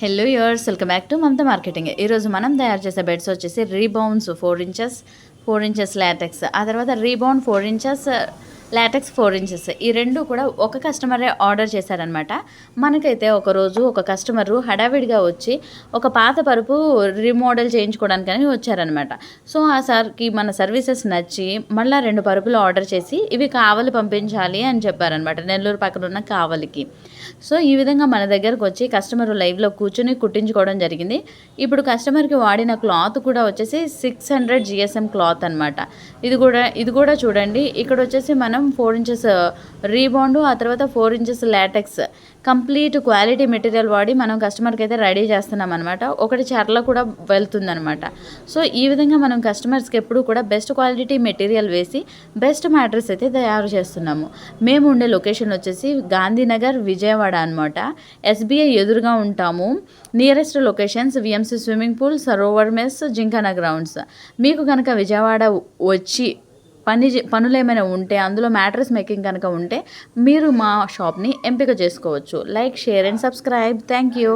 Hello yours welcome back to Mamata marketing. ఈరోజు మనం తయారు చేసే బెడ్స్ వచ్చేసి రీబౌండ్స్ 4 ఇంచెస్ లాటెక్స్, ఆ తర్వాత రీబౌండ్ 4 ఇంచెస్ లాటెక్స్ 4 ఇంచెస్. ఈ రెండు కూడా ఒక కస్టమరే ఆర్డర్ చేశారనమాట. మనకైతే ఒకరోజు ఒక కస్టమరు హడావిడిగా వచ్చి ఒక పాత పరుపు రీమోడల్ చేయించుకోవడానికని వచ్చారనమాట. సో ఆ సార్కి మన సర్వీసెస్ నచ్చి మళ్ళీ 2 పరుపులు ఆర్డర్ చేసి ఇవి కావలి పంపించాలి అని చెప్పారనమాట, నెల్లూరు పక్కన ఉన్న కావలికి. సో ఈ విధంగా మన దగ్గరకు వచ్చి కస్టమర్ లైవ్లో కూర్చొని కుట్టించుకోవడం జరిగింది. ఇప్పుడు కస్టమర్కి వాడిన క్లాత్ కూడా వచ్చేసి 600 GSM క్లాత్ అనమాట. ఇది కూడా చూడండి, ఇక్కడ వచ్చేసి మనం 4 ఇంచెస్ రీబౌండ్, ఆ తర్వాత 4 inches LaTeX complete quality material వాడి మనం కస్టమర్కి అయితే రెడీ చేస్తున్నాం అనమాట. ఒకటి చర్ల కూడా వెళ్తుందనమాట. సో ఈ విధంగా మనం కస్టమర్స్కి ఎప్పుడు కూడా బెస్ట్ క్వాలిటీ మెటీరియల్ వేసి బెస్ట్ మ్యాట్రెస్ అయితే తయారు చేస్తున్నాము. మేము ఉండే లొకేషన్ వచ్చేసి గాంధీనగర్, విజయవాడ అనమాట. SBI ఎదురుగా ఉంటాము. Nearest locations VMC swimming pool, Sarovar mess, gymkhana grounds. మీకు కనుక విజయవాడ వచ్చి పనులు ఏమైనా ఉంటే, అందులో మ్యాట్రెస్ మేకింగ్ కనుక ఉంటే మీరు మా షాప్ని ఎంపిక చేసుకోవచ్చు. Like, share and subscribe. Thank you.